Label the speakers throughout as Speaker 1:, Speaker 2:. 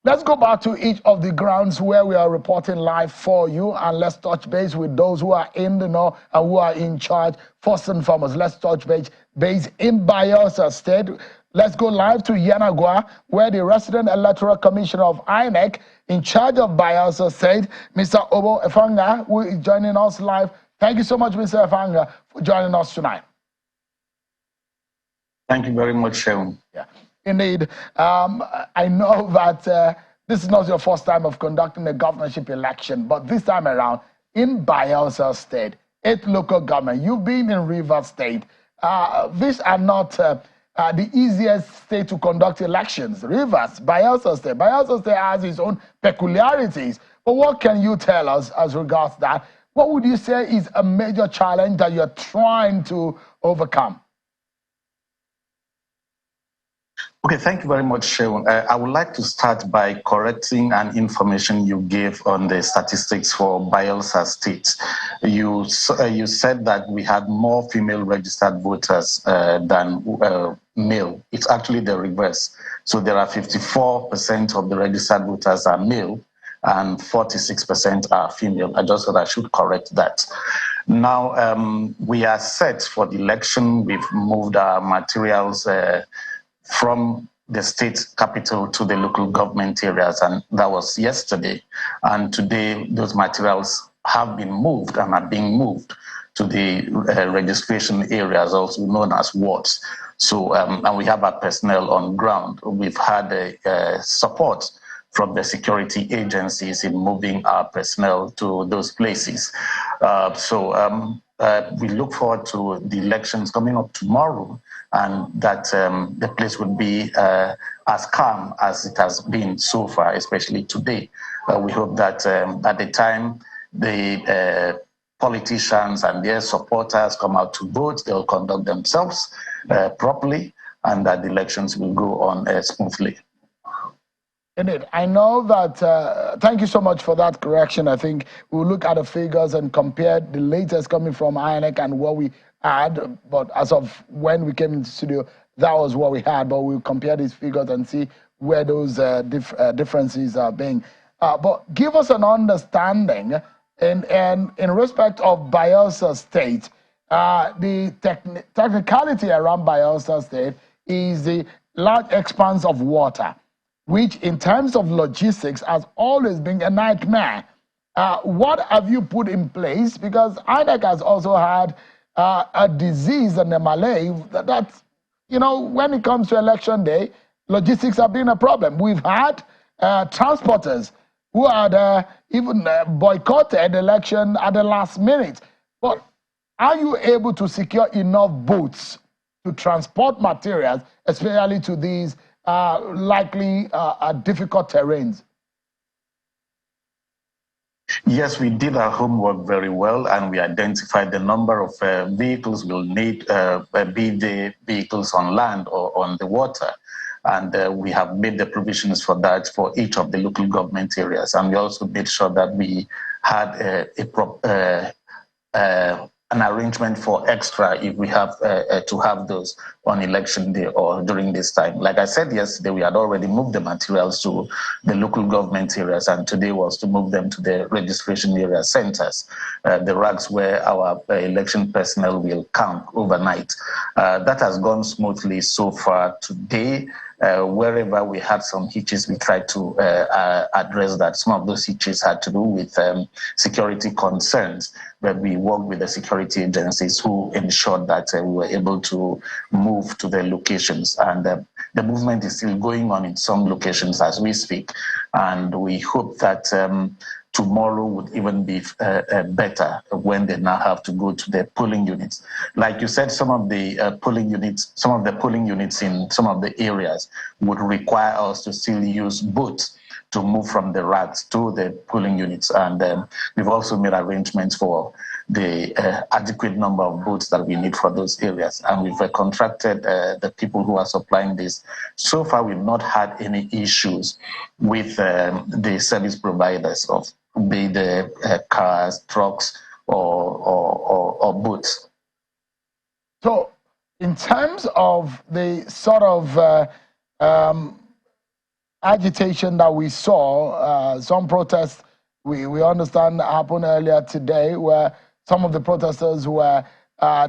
Speaker 1: Let's go back to each of the grounds where we are reporting live for you, and let's touch base with those who are in the know and who are in charge. First and foremost, let's touch base in Bayelsa State. Let's go live to Yanagwa, where the resident electoral commissioner of INEC in charge of Bayelsa State, Mr. Obo Efanga, who is joining us live. Thank you so much, Mr. Efanga, for joining us tonight.
Speaker 2: Thank you very much, Shaun.
Speaker 1: Yeah. Indeed. I know that this is not your first time of conducting a governorship election, but this time around in Bayelsa State, 8 local government. You've been in Rivers State. These are not the easiest state to conduct elections. Rivers, Bayelsa State. Bayelsa State has its own peculiarities. But what can you tell us as regards that? What would you say is a major challenge that you're trying to overcome?
Speaker 2: Okay, thank you very much, Shaun. I would like to start by correcting an information you gave on the statistics for Bayelsa State. You said that we had more female registered voters than male. It's actually the reverse. So there are 54% of the registered voters are male and 46% are female. I just thought I should correct that. Now, we are set for the election. We've moved our materials from the state capital to the local government areas, and that was yesterday. And today, those materials have been moved and are being moved to the registration areas, also known as wards. So, and we have our personnel on ground. We've had support from the security agencies in moving our personnel to those places. We look forward to the elections coming up tomorrow, and that the place would be as calm as it has been so far, especially today. We hope that at the time the politicians and their supporters come out to vote, they'll conduct themselves properly, and that the elections will go on smoothly.
Speaker 1: Indeed. I know that, thank you so much for that correction. I think we'll look at the figures and compare the latest coming from INEC and what we had, but as of when we came into the studio, that was what we had, but we'll compare these figures and see where those differences are being. But give us an understanding in respect of Bayelsa State. The technicality around Bayelsa State is the large expanse of water, which in terms of logistics has always been a nightmare. What have you put in place? Because INEC has also had a disease and a malaise that, you know, when it comes to election day, logistics have been a problem. We've had transporters who had even boycotted election at the last minute. But are you able to secure enough boats to transport materials, especially to these likely difficult terrains?
Speaker 2: Yes, we did our homework very well, and we identified the number of vehicles we'll need, be the vehicles on land or on the water. And we have made the provisions for that for each of the local government areas. And we also made sure that we had an arrangement for extra if we have to have those on election day or during this time. Like I said yesterday, we had already moved the materials to the local government areas, and today was to move them to the registration area centers, the racks where our election personnel will camp overnight. That has gone smoothly so far. Today, wherever we had some hitches, we tried to address that. Some of those hitches had to do with security concerns, but we worked with the security agencies who ensured that we were able to move to the locations. And the movement is still going on in some locations as we speak. And we hope that tomorrow would even be better when they now have to go to the polling units. Like you said, some of the polling units in some of the areas would require us to still use boats to move from the racks to the polling units. And we've also made arrangements for the adequate number of boats that we need for those areas. And we've contracted the people who are supplying this. So far, we've not had any issues with the service providers of be the cars, trucks, or boats.
Speaker 1: So in terms of the sort of agitation that we saw, some protests we understand happened earlier today where some of the protesters were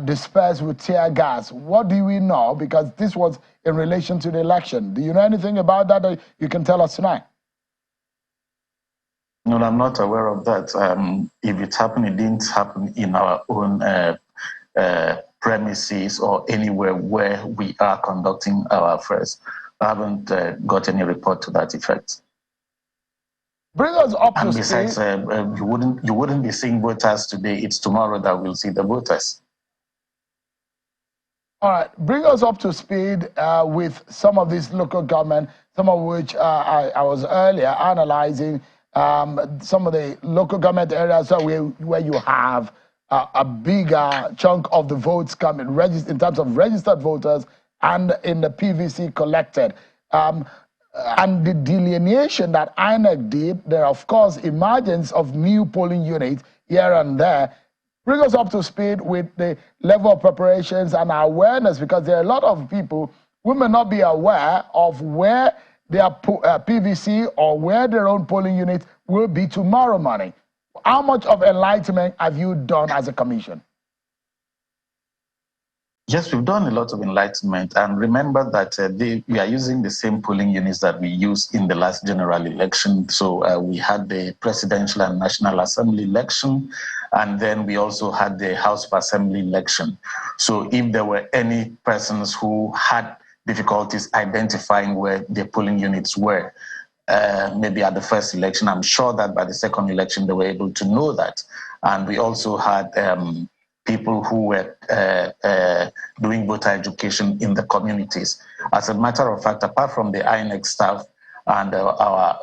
Speaker 1: dispersed with tear gas. What do we know? Because this was in relation to the election. Do you know anything about that you can tell us tonight?
Speaker 2: No, I'm not aware of that. If it happened, it didn't happen in our own premises or anywhere where we are conducting our affairs. I haven't got any report to that effect.
Speaker 1: Bring us up
Speaker 2: and
Speaker 1: to
Speaker 2: besides,
Speaker 1: speed.
Speaker 2: You wouldn't be seeing voters today. It's tomorrow that we'll see the voters.
Speaker 1: All right, bring us up to speed with some of these local government, some of which I was earlier analyzing, some of the local government areas where you have a bigger chunk of the votes coming in terms of registered voters and in the PVC collected. And the delineation that INEC did, there of course emergence of new polling units here and there. Bring us up to speed with the level of preparations and awareness, because there are a lot of people who may not be aware of where their PVC or where their own polling unit will be tomorrow morning. How much of enlightenment have you done as a commission?
Speaker 2: Yes, we've done a lot of enlightenment, and remember that we are using the same polling units that we used in the last general election. So we had the presidential and national assembly election, and then we also had the House of Assembly election. So if there were any persons who had difficulties identifying where the polling units were, maybe at the first election, I'm sure that by the second election, they were able to know that. And we also had people who were doing voter education in the communities. As a matter of fact, apart from the INEC staff and our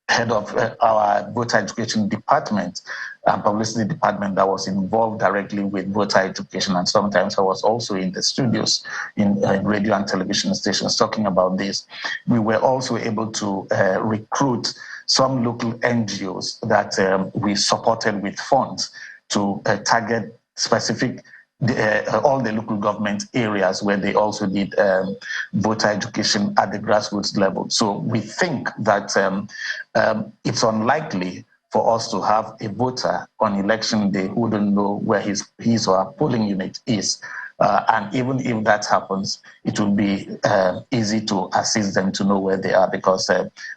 Speaker 2: head of our voter education department and publicity department that was involved directly with voter education, and sometimes I was also in the studios in radio and television stations talking about this, we were also able to recruit some local NGOs that we supported with funds to target specific all the local government areas where they also did voter education at the grassroots level. So we think that it's unlikely for us to have a voter on election day who don't know where his or her polling unit is. And even if that happens, it will be easy to assist them to know where they are, because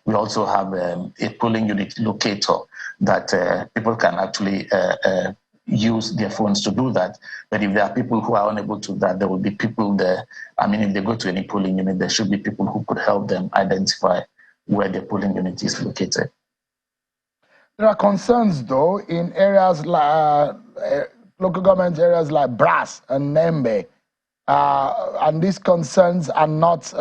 Speaker 2: we also have a polling unit locator that people can actually use their phones to do that. But if there are people who are unable to do that, there will be people there. I mean, if they go to any polling unit, there should be people who could help them identify where the polling unit is located.
Speaker 1: There are concerns, though, in areas like local government areas like Brass and Nembe. And these concerns are not,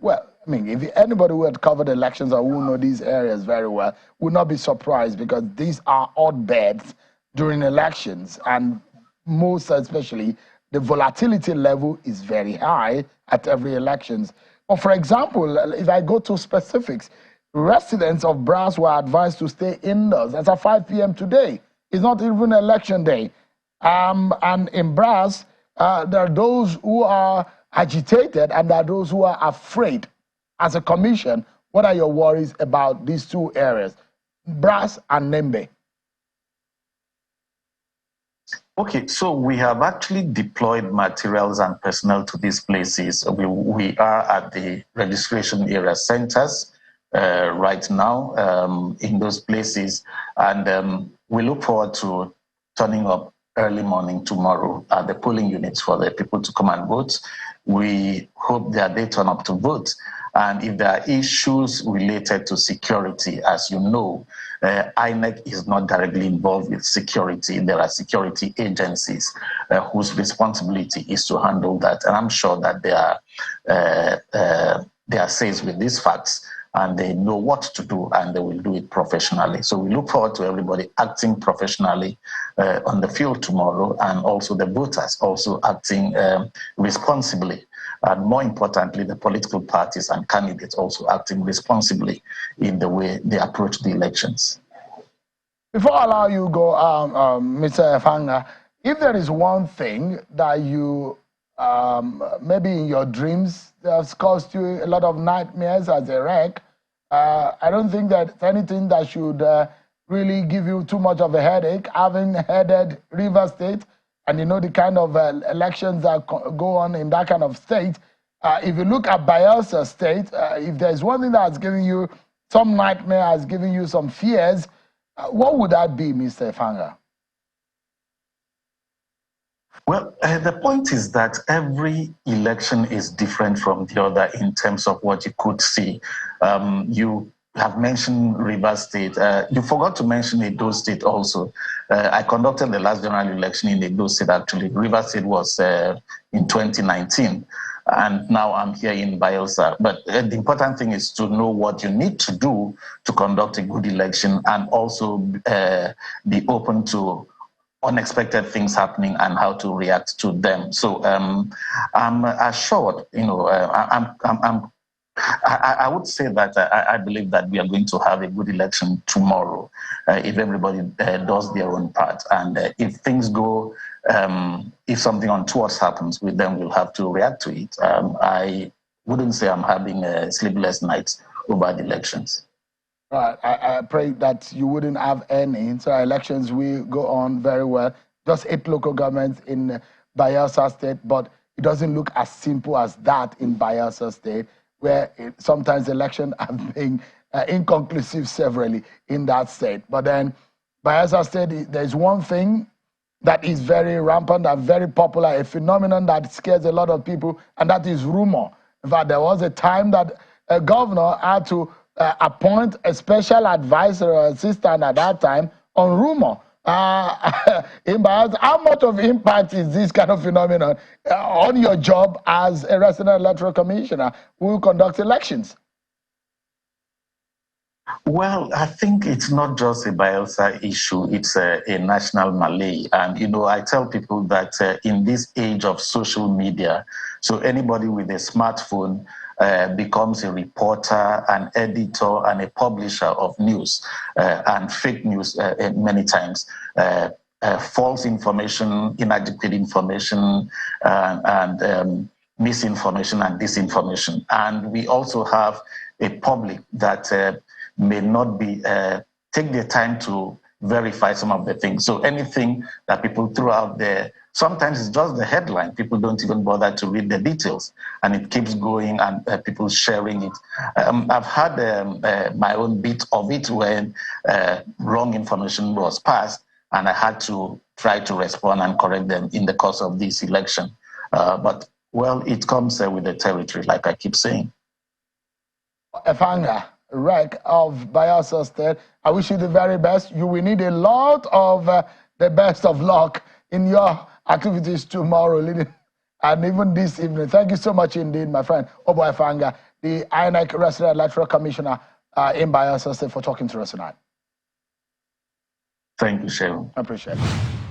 Speaker 1: well, I mean, if anybody who had covered elections or who know these areas very well would not be surprised, because these are odd beds during elections, and most especially the volatility level is very high at every elections. But for example, if I go to specifics, residents of Brass were advised to stay indoors as at 5 p.m. today. It's not even election day. And in Brass, there are those who are agitated and there are those who are afraid. As a commission, what are your worries about these two areas, Brass and Nembe?
Speaker 2: Okay, so we have actually deployed materials and personnel to these places. We are at the registration area centers right now in those places, and we look forward to turning up early morning tomorrow at the polling units for the people to come and vote. We hope that they turn up to vote. And if there are issues related to security, as you know, INEC is not directly involved with security. There are security agencies whose responsibility is to handle that. And I'm sure that they are seized with these facts, and they know what to do, and they will do it professionally. So we look forward to everybody acting professionally on the field tomorrow, and also the voters also acting responsibly. And more importantly, the political parties and candidates also acting responsibly in the way they approach the elections.
Speaker 1: Before I allow you go, Mr. Efanga, if there is one thing that you maybe in your dreams, that's caused you a lot of nightmares as a wreck. I don't think that anything that should really give you too much of a headache, having headed River State, and you know the kind of elections that go on in that kind of state. If you look at Bayelsa State, if there's one thing that's giving you some nightmare, has given you some fears, what would that be, Mr. Efanga?
Speaker 2: Well, the point is that every election is different from the other in terms of what you could see. You have mentioned Rivers State. You forgot to mention Edo State also. I conducted the last general election in Edo State, actually. Rivers State was in 2019, and now I'm here in Bayelsa. But the important thing is to know what you need to do to conduct a good election, and also be open to unexpected things happening and how to react to them. So I'm assured, I would say that I believe that we are going to have a good election tomorrow if everybody does their own part. And if things go, if something untoward happens, then we'll have to react to it. I wouldn't say I'm having sleepless nights over the elections.
Speaker 1: I pray that you wouldn't have any. So our elections will go on very well. Just 8 local governments in Bayelsa State, but it doesn't look as simple as that in Bayelsa State, where sometimes elections have been inconclusive severally in that state. But then Bayelsa State, there's one thing that is very rampant and very popular, a phenomenon that scares a lot of people, and that is rumor. In fact, there was a time that a governor had to appoint a special advisor or assistant at that time on rumor. How much of impact is this kind of phenomenon on your job as a resident electoral commissioner who conducts elections?
Speaker 2: Well, I think it's not just a Bayelsa issue, it's a national malady. And, I tell people that in this age of social media, so anybody with a smartphone becomes a reporter, an editor, and a publisher of news and fake news many times. False information, inadequate information, and misinformation and disinformation. And we also have a public that may not be take the time to verify some of the things. So anything that people throw out there, sometimes it's just the headline. People don't even bother to read the details, and it keeps going, and people sharing it. I've had my own bit of it when wrong information was passed, and I had to try to respond and correct them in the course of this election. But, well, it comes with the territory, like I keep saying.
Speaker 1: Efanga, wreck of Bayelsa State, I wish you the very best. You will need a lot of the best of luck in your activities tomorrow and even this evening. Thank you so much indeed, my friend Obo Efanga, the INEC Resident Electoral Commissioner in Bayelsa State, for talking to us tonight.
Speaker 2: Thank you, Sheldon.
Speaker 1: I appreciate it.